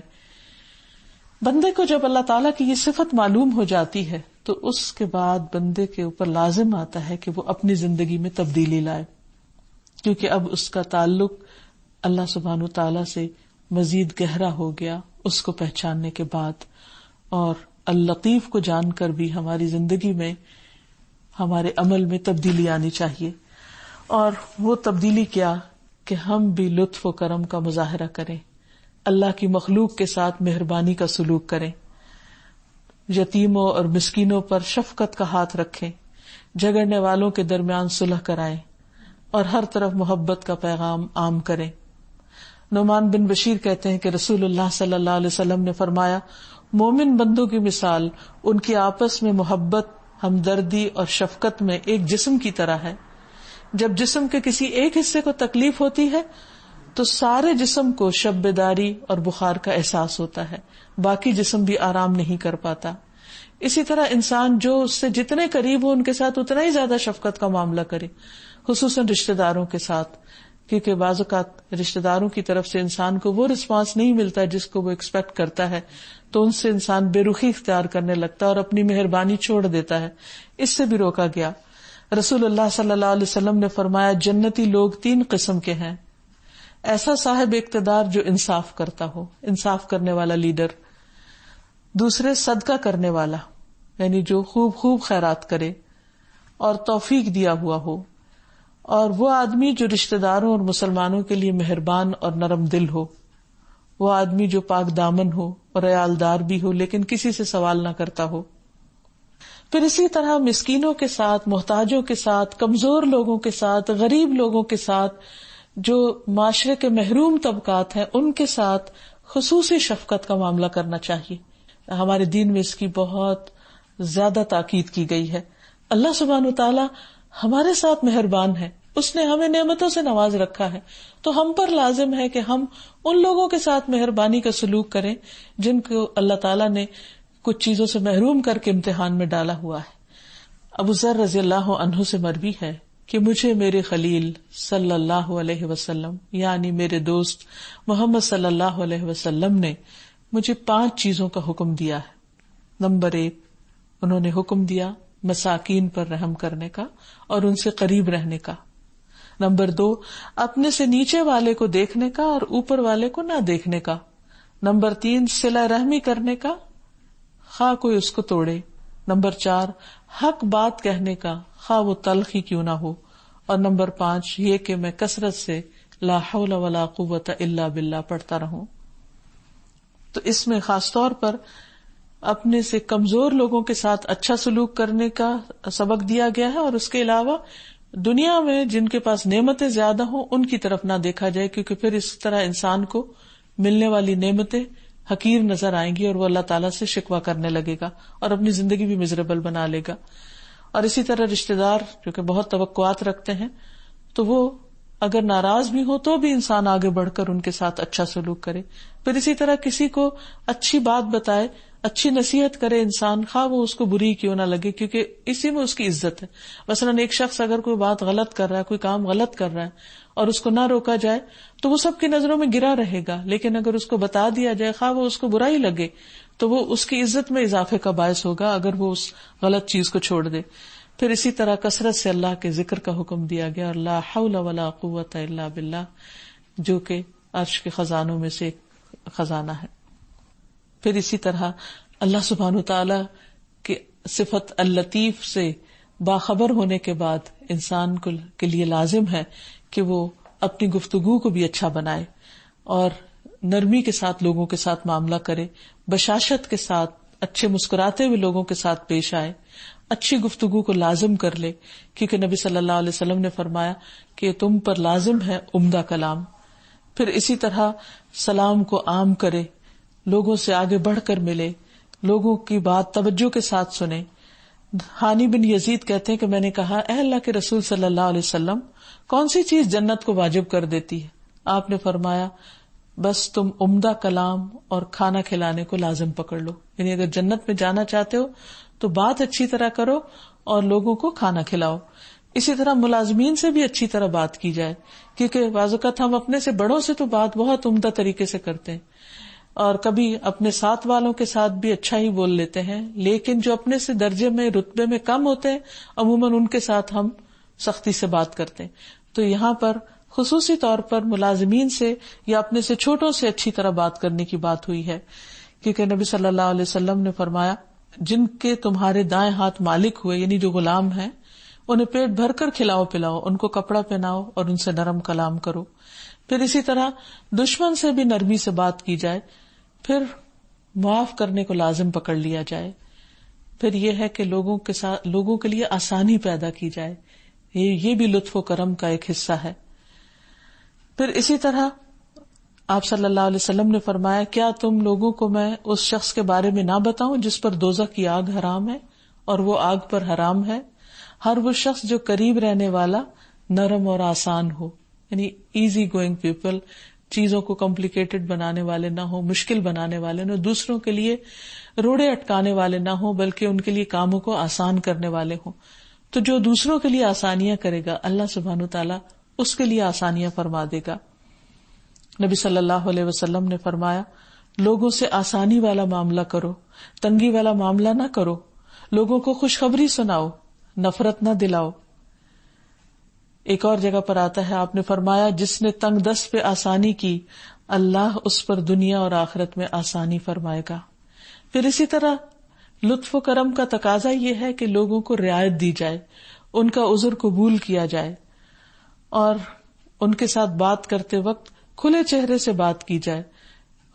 بندے کو جب اللہ تعالیٰ کی یہ صفت معلوم ہو جاتی ہے تو اس کے بعد بندے کے اوپر لازم آتا ہے کہ وہ اپنی زندگی میں تبدیلی لائے، کیونکہ اب اس کا تعلق اللہ سبحانہ وتعالیٰ سے مزید گہرا ہو گیا اس کو پہچاننے کے بعد. اور اللطیف کو جان کر بھی ہماری زندگی میں ہمارے عمل میں تبدیلی آنی چاہیے. اور وہ تبدیلی کیا کہ ہم بھی لطف و کرم کا مظاہرہ کریں، اللہ کی مخلوق کے ساتھ مہربانی کا سلوک کریں، یتیموں اور مسکینوں پر شفقت کا ہاتھ رکھیں، جھگڑنے والوں کے درمیان صلح کرائیں اور ہر طرف محبت کا پیغام عام کریں۔ نعمان بن بشیر کہتے ہیں کہ رسول اللہ صلی اللہ علیہ وسلم نے فرمایا، مومن بندوں کی مثال ان کی آپس میں محبت، ہمدردی اور شفقت میں ایک جسم کی طرح ہے۔ جب جسم کے کسی ایک حصے کو تکلیف ہوتی ہے تو سارے جسم کو شب بیداری اور بخار کا احساس ہوتا ہے، باقی جسم بھی آرام نہیں کر پاتا۔ اسی طرح انسان جو اس سے جتنے قریب ہو ان کے ساتھ اتنا ہی زیادہ شفقت کا معاملہ کرے، خصوصاً رشتہ داروں کے ساتھ، کیونکہ بعض اوقات رشتہ داروں کی طرف سے انسان کو وہ رسپانس نہیں ملتا جس کو وہ ایکسپیکٹ کرتا ہے، تو ان سے انسان بے رخی اختیار کرنے لگتا ہے اور اپنی مہربانی چھوڑ دیتا ہے۔ اس سے بھی روکا گیا۔ رسول اللہ صلی اللہ علیہ وسلم نے فرمایا، جنتی لوگ 3 قسم کے ہیں: ایسا صاحب اقتدار جو انصاف کرتا ہو، انصاف کرنے والا لیڈر، دوسرے صدقہ کرنے والا یعنی جو خوب خیرات کرے اور توفیق دیا ہوا ہو، اور وہ آدمی جو رشتہ داروں اور مسلمانوں کے لیے مہربان اور نرم دل ہو، وہ آدمی جو پاک دامن ہو اور عیالدار بھی ہو لیکن کسی سے سوال نہ کرتا ہو۔ پھر اسی طرح مسکینوں کے ساتھ، محتاجوں کے ساتھ، کمزور لوگوں کے ساتھ، غریب لوگوں کے ساتھ، جو معاشرے کے محروم طبقات ہیں ان کے ساتھ خصوصی شفقت کا معاملہ کرنا چاہیے۔ ہمارے دین میں اس کی بہت زیادہ تاکید کی گئی ہے۔ اللہ سبحانہ وتعالی ہمارے ساتھ مہربان ہے، اس نے ہمیں نعمتوں سے نواز رکھا ہے، تو ہم پر لازم ہے کہ ہم ان لوگوں کے ساتھ مہربانی کا سلوک کریں جن کو اللہ تعالیٰ نے کچھ چیزوں سے محروم کر کے امتحان میں ڈالا ہوا ہے۔ ابو ذر رضی اللہ عنہ سے مروی ہے کہ مجھے میرے خلیل صلی اللہ علیہ وسلم یعنی میرے دوست محمد صلی اللہ علیہ وسلم نے مجھے 5 چیزوں کا حکم دیا ہے۔ نمبر 1، انہوں نے حکم دیا مساکین پر رحم کرنے کا اور ان سے قریب رہنے کا۔ نمبر 2، اپنے سے نیچے والے کو دیکھنے کا اور اوپر والے کو نہ دیکھنے کا۔ نمبر 3، صلہ رحمی کرنے کا، خواہ کوئی اس کو توڑے۔ نمبر 4، حق بات کہنے کا، خواہ وہ تلخ ہی کیوں نہ ہو۔ اور نمبر 5 یہ کہ میں کثرت سے لا حول ولا قوت الا باللہ پڑھتا رہوں۔ تو اس میں خاص طور پر اپنے سے کمزور لوگوں کے ساتھ اچھا سلوک کرنے کا سبق دیا گیا ہے، اور اس کے علاوہ دنیا میں جن کے پاس نعمتیں زیادہ ہوں ان کی طرف نہ دیکھا جائے، کیونکہ پھر اس طرح انسان کو ملنے والی نعمتیں حقیر نظر آئیں گی اور وہ اللہ تعالیٰ سے شکوہ کرنے لگے گا اور اپنی زندگی بھی مزریبل بنا لے گا۔ اور اسی طرح رشتہ دار جو کہ بہت توقعات رکھتے ہیں، تو وہ اگر ناراض بھی ہو تو بھی انسان آگے بڑھ کر ان کے ساتھ اچھا سلوک کرے۔ پھر اسی طرح کسی کو اچھی بات بتائے، اچھی نصیحت کرے انسان، خواہ وہ اس کو بری کیوں نہ لگے، کیونکہ اسی میں اس کی عزت ہے۔ مثلاً ایک شخص اگر کوئی بات غلط کر رہا ہے، کوئی کام غلط کر رہا ہے اور اس کو نہ روکا جائے تو وہ سب کی نظروں میں گرا رہے گا، لیکن اگر اس کو بتا دیا جائے، خواہ وہ اس کو برا ہی لگے، تو وہ اس کی عزت میں اضافے کا باعث ہوگا اگر وہ اس غلط چیز کو چھوڑ دے۔ پھر اسی طرح کثرت سے اللہ کے ذکر کا حکم دیا گیا، اور لا حول ولا قوت الا باللہ، جو کہ عرش کے خزانوں میں سے ایک خزانہ ہے۔ پھر اسی طرح اللہ سبحانہ تعالی کی صفت اللطیف سے باخبر ہونے کے بعد انسان کے لیے لازم ہے کہ وہ اپنی گفتگو کو بھی اچھا بنائے اور نرمی کے ساتھ لوگوں کے ساتھ معاملہ کرے، بشاشت کے ساتھ اچھے مسکراتے ہوئے لوگوں کے ساتھ پیش آئے، اچھی گفتگو کو لازم کر لے، کیونکہ نبی صلی اللہ علیہ وسلم نے فرمایا کہ تم پر لازم ہے عمدہ کلام۔ پھر اسی طرح سلام کو عام کرے، لوگوں سے آگے بڑھ کر ملے، لوگوں کی بات توجہ کے ساتھ سنے۔ ہانی بن یزید کہتے ہیں کہ میں نے کہا، اے اللہ کے رسول صلی اللہ علیہ وسلم، کون سی چیز جنت کو واجب کر دیتی ہے؟ آپ نے فرمایا، بس تم عمدہ کلام اور کھانا کھلانے کو لازم پکڑ لو۔ یعنی اگر جنت میں جانا چاہتے ہو تو بات اچھی طرح کرو اور لوگوں کو کھانا کھلاؤ۔ اسی طرح ملازمین سے بھی اچھی طرح بات کی جائے، کیونکہ بعض اوقات ہم اپنے سے بڑوں سے تو بات بہت عمدہ طریقے سے کرتے ہیں اور کبھی اپنے ساتھ والوں کے ساتھ بھی اچھا ہی بول لیتے ہیں، لیکن جو اپنے سے درجے میں رتبے میں کم ہوتے ہیں عموماً ان کے ساتھ ہم سختی سے بات کرتے ہیں۔ تو یہاں پر خصوصی طور پر ملازمین سے یا اپنے سے چھوٹوں سے اچھی طرح بات کرنے کی بات ہوئی ہے، کیونکہ نبی صلی اللہ علیہ وسلم نے فرمایا، جن کے تمہارے دائیں ہاتھ مالک ہوئے یعنی جو غلام ہیں، انہیں پیٹ بھر کر کھلاؤ پلاؤ، ان کو کپڑا پہناؤ اور ان سے نرم کلام کرو۔ پھر اسی طرح دشمن سے بھی نرمی سے بات کی جائے، پھر معاف کرنے کو لازم پکڑ لیا جائے، پھر یہ ہے کہ لوگوں کے لیے آسانی پیدا کی جائے، یہ بھی لطف و کرم کا ایک حصہ ہے۔ پھر اسی طرح آپ صلی اللہ علیہ وسلم نے فرمایا، کیا تم لوگوں کو میں اس شخص کے بارے میں نہ بتاؤں جس پر دوزخ کی آگ حرام ہے اور وہ آگ پر حرام ہے؟ ہر وہ شخص جو قریب رہنے والا، نرم اور آسان ہو، یعنی ایزی گوئنگ پیپل، چیزوں کو کمپلیکیٹڈ بنانے والے نہ ہوں، مشکل بنانے والے نہ، دوسروں کے لیے روڑے اٹکانے والے نہ ہوں، بلکہ ان کے لیے کاموں کو آسان کرنے والے ہوں۔ تو جو دوسروں کے لیے آسانیاں کرے گا، اللہ سبحانہ وتعالیٰ اس کے لیے آسانیاں فرما دے گا۔ نبی صلی اللہ علیہ وسلم نے فرمایا، لوگوں سے آسانی والا معاملہ کرو، تنگی والا معاملہ نہ کرو، لوگوں کو خوشخبری سناؤ، نفرت نہ دلاؤ۔ ایک اور جگہ پر آتا ہے، آپ نے فرمایا، جس نے تنگ دست پہ آسانی کی، اللہ اس پر دنیا اور آخرت میں آسانی فرمائے گا۔ پھر اسی طرح لطف و کرم کا تقاضا یہ ہے کہ لوگوں کو رعایت دی جائے، ان کا عذر قبول کیا جائے، اور ان کے ساتھ بات کرتے وقت کھلے چہرے سے بات کی جائے،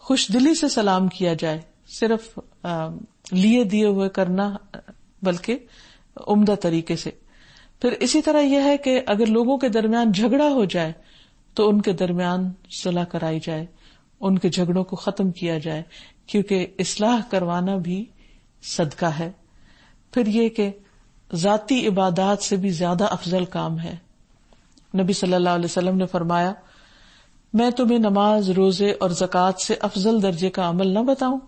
خوش دلی سے سلام کیا جائے، صرف لیے دیے ہوئے کرنا بلکہ عمدہ طریقے سے۔ پھر اسی طرح یہ ہے کہ اگر لوگوں کے درمیان جھگڑا ہو جائے تو ان کے درمیان صلح کرائی جائے، ان کے جھگڑوں کو ختم کیا جائے، کیونکہ اصلاح کروانا بھی صدقہ ہے۔ پھر یہ کہ ذاتی عبادات سے بھی زیادہ افضل کام ہے۔ نبی صلی اللہ علیہ وسلم نے فرمایا، میں تمہیں نماز، روزے اور زکوٰۃ سے افضل درجے کا عمل نہ بتاؤں؟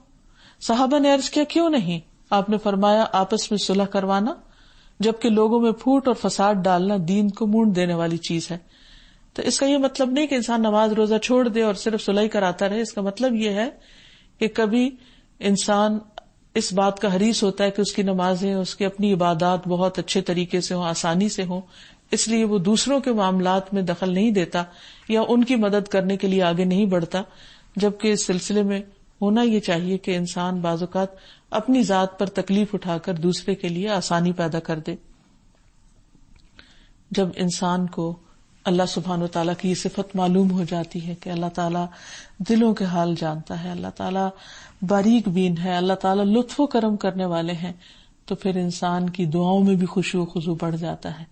صحابہ نے عرض کیا، کیوں نہیں؟ آپ نے فرمایا، آپس میں صلح کروانا، جبکہ لوگوں میں پھوٹ اور فساد ڈالنا دین کو مونڈ دینے والی چیز ہے۔ تو اس کا یہ مطلب نہیں کہ انسان نماز روزہ چھوڑ دے اور صرف صلح کراتا رہے۔ اس کا مطلب یہ ہے کہ کبھی انسان اس بات کا حریص ہوتا ہے کہ اس کی نمازیں، اس کی اپنی عبادات بہت اچھے طریقے سے ہوں، آسانی سے ہوں، اس لیے وہ دوسروں کے معاملات میں دخل نہیں دیتا یا ان کی مدد کرنے کے لیے آگے نہیں بڑھتا، جبکہ اس سلسلے میں ہونا یہ چاہیے کہ انسان بعض اوقات اپنی ذات پر تکلیف اٹھا کر دوسرے کے لیے آسانی پیدا کر دے۔ جب انسان کو اللہ سبحانہ وتعالیٰ کی یہ صفت معلوم ہو جاتی ہے کہ اللہ تعالیٰ دلوں کے حال جانتا ہے، اللہ تعالیٰ باریک بین ہے، اللہ تعالیٰ لطف و کرم کرنے والے ہیں، تو پھر انسان کی دعاؤں میں بھی خشوع و خضوع بڑھ جاتا ہے،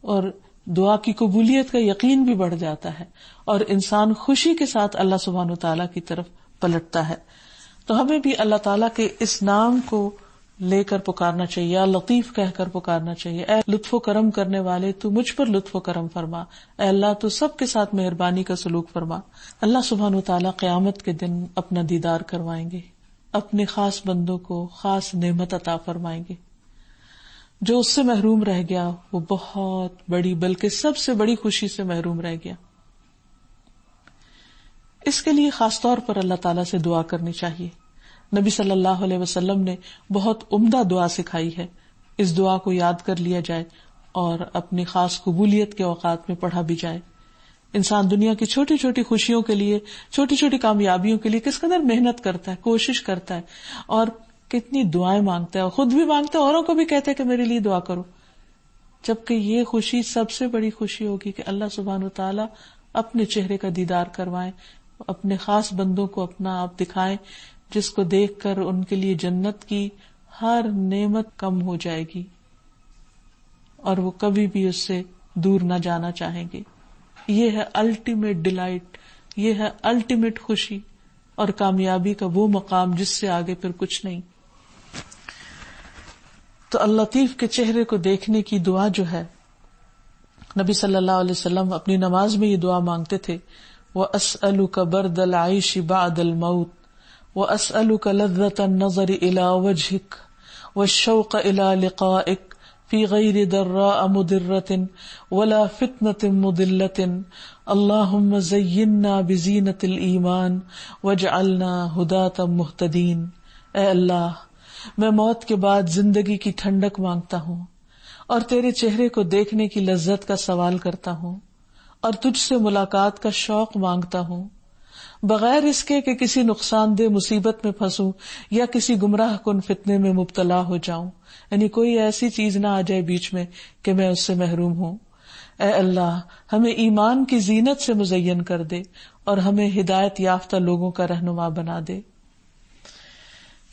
اور دعا کی قبولیت کا یقین بھی بڑھ جاتا ہے، اور انسان خوشی کے ساتھ اللہ سبحانہ وتعالیٰ کی طرف پلٹتا ہے۔ تو ہمیں بھی اللہ تعالیٰ کے اس نام کو لے کر پکارنا چاہیے، یا لطیف کہہ کر پکارنا چاہیے، اے لطف و کرم کرنے والے، تو مجھ پر لطف و کرم فرما، اے اللہ تو سب کے ساتھ مہربانی کا سلوک فرما۔ اللہ سبحانہ وتعالیٰ قیامت کے دن اپنا دیدار کروائیں گے، اپنے خاص بندوں کو خاص نعمت عطا فرمائیں گے۔ جو اس سے محروم رہ گیا وہ بہت بڑی، بلکہ سب سے بڑی خوشی سے محروم رہ گیا۔ اس کے لیے خاص طور پر اللہ تعالیٰ سے دعا کرنی چاہیے۔ نبی صلی اللہ علیہ وسلم نے بہت عمدہ دعا سکھائی ہے، اس دعا کو یاد کر لیا جائے اور اپنی خاص قبولیت کے اوقات میں پڑھا بھی جائے۔ انسان دنیا کی چھوٹی چھوٹی خوشیوں کے لیے، چھوٹی چھوٹی کامیابیوں کے لیے کس قدر محنت کرتا ہے، کوشش کرتا ہے، اور کتنی دعائیں مانگتا ہے، اور خود بھی مانگتا ہے، اوروں کو بھی کہتا ہے کہ میرے لیے دعا کرو، جبکہ یہ خوشی سب سے بڑی خوشی ہوگی کہ اللہ سبحانہ وتعالیٰ اپنے چہرے کا دیدار کروائیں، اپنے خاص بندوں کو اپنا آپ دکھائیں، جس کو دیکھ کر ان کے لیے جنت کی ہر نعمت کم ہو جائے گی اور وہ کبھی بھی اس سے دور نہ جانا چاہیں گے۔ یہ ہے الٹیمیٹ ڈیلائٹ، یہ ہے الٹیمیٹ خوشی اور کامیابی کا وہ مقام جس سے آگے پھر کچھ نہیں۔ تو اللطیف کے چہرے کو دیکھنے کی دعا جو ہے، نبی صلی اللہ علیہ وسلم اپنی نماز میں یہ دعا مانگتے تھے، وَأَسْأَلُكَ بَرْدَ الْعَيْشِ بَعْدَ الْمَوْتِ وَأَسْأَلُكَ لَذَّةَ النَّظَرِ إِلَى وَجْهِكَ وَالشَّوْقَ إِلَى لِقَائِكَ فِي غَيْرِ ضَرَّاءَ مُضِرَّةٍ وَلَا فِتْنَةٍ مُضِلَّةٍ اللَّهُمَّ زَيِّنَّا بِزِينَةِ الْإِيمَانِ وَاجْعَلْنَا هُدَاةً مُهْتَدِينَ۔ اے اللہ، میں موت کے بعد زندگی کی ٹھنڈک مانگتا ہوں اور تیرے چہرے کو دیکھنے کی لذت کا سوال کرتا ہوں اور تجھ سے ملاقات کا شوق مانگتا ہوں، بغیر اس کے کہ کسی نقصان دہ مصیبت میں پھنسوں یا کسی گمراہ کن فتنے میں مبتلا ہو جاؤں، یعنی کوئی ایسی چیز نہ آ جائے بیچ میں کہ میں اس سے محروم ہوں۔ اے اللہ ہمیں ایمان کی زینت سے مزین کر دے اور ہمیں ہدایت یافتہ لوگوں کا رہنما بنا دے۔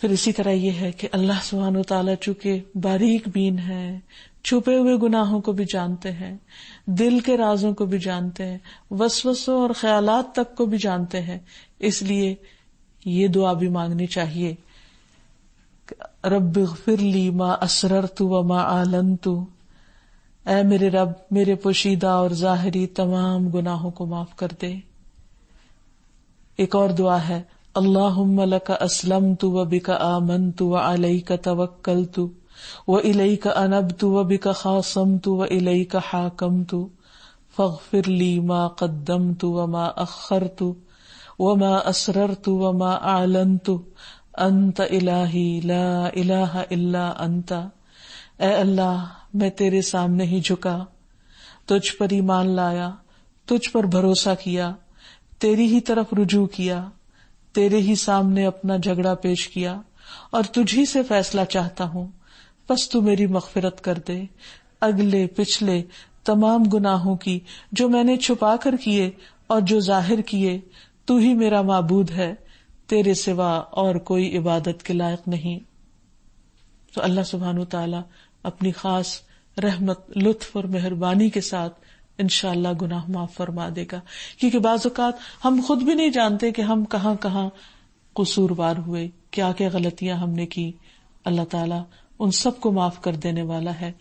پھر اسی طرح یہ ہے کہ اللہ سبحانہ و تعالیٰ چونکہ باریک بین ہے، چھپے ہوئے گناہوں کو بھی جانتے ہیں، دل کے رازوں کو بھی جانتے ہیں، وسوسوں اور خیالات تک کو بھی جانتے ہیں، اس لیے یہ دعا بھی مانگنی چاہیے، رب اغفر لی ما اسررت وما اعلنت، اے میرے رب میرے پوشیدہ اور ظاہری تمام گناہوں کو معاف کر دے۔ ایک اور دعا ہے، اللہم لک اسلمت وبک آمنت وعلیک توکلت وإلیک انبت وبک خاصمت وإلیک حاکمت فاغفر لی ما قدمت وما اخرت وما اسررت وما اعلنت انت الہی لا الہ الا انت۔ اے اللہ میں تیرے سامنے ہی جھکا، تجھ پر ایمان لایا، تجھ پر بھروسہ کیا، تیری ہی طرف رجوع کیا، تیرے ہی سامنے اپنا جھگڑا پیش کیا اور تجھ ہی سے فیصلہ چاہتا ہوں، بس تو میری مغفرت کر دے، اگلے پچھلے تمام گناہوں کی جو میں نے چھپا کر کیے اور جو ظاہر کیے، تو ہی میرا معبود ہے، تیرے سوا اور کوئی عبادت کے لائق نہیں۔ تو اللہ سبحانہ تعالیٰ اپنی خاص رحمت، لطف اور مہربانی کے ساتھ انشاءاللہ گناہ معاف فرما دے گا، کیونکہ بعض اوقات ہم خود بھی نہیں جانتے کہ ہم کہاں کہاں قصوروار ہوئے، کیا کیا غلطیاں ہم نے کی۔ اللہ تعالیٰ ان سب کو معاف کر دینے والا ہے،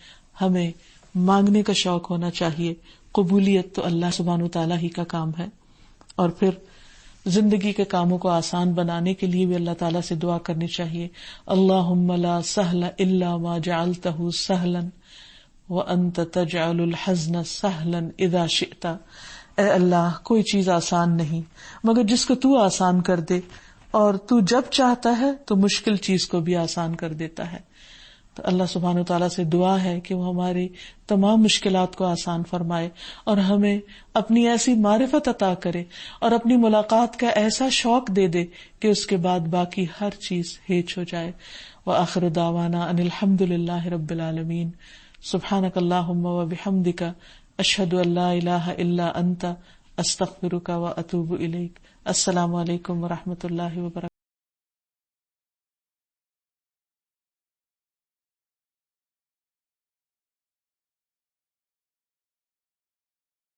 ہمیں مانگنے کا شوق ہونا چاہیے۔ قبولیت تو اللہ سبحانہ تعالیٰ ہی کا کام ہے، اور پھر زندگی کے کاموں کو آسان بنانے کے لیے بھی اللہ تعالیٰ سے دعا کرنی چاہیے، اللہم لا سہل الا ما جعلتہ سہلا وانت تجعل الحزن سہلا اذا شئت۔ اے اللہ کوئی چیز آسان نہیں مگر جس کو تو آسان کر دے، اور تو جب چاہتا ہے تو مشکل چیز کو بھی آسان کر دیتا ہے۔ تو اللہ سبحانہ وتعالیٰ سے دعا ہے کہ وہ ہماری تمام مشکلات کو آسان فرمائے اور ہمیں اپنی ایسی معرفت عطا کرے اور اپنی ملاقات کا ایسا شوق دے دے کہ اس کے بعد باقی ہر چیز ہیچ ہو جائے۔ وآخر دعوانا ان الحمد للہ رب العالمین۔ سبحانک اللہم وبحمدک اشہد ان لا الہ الا انت استغفرک واتوب الیک۔ السلام علیکم ورحمۃ اللہ وبرکاتہ۔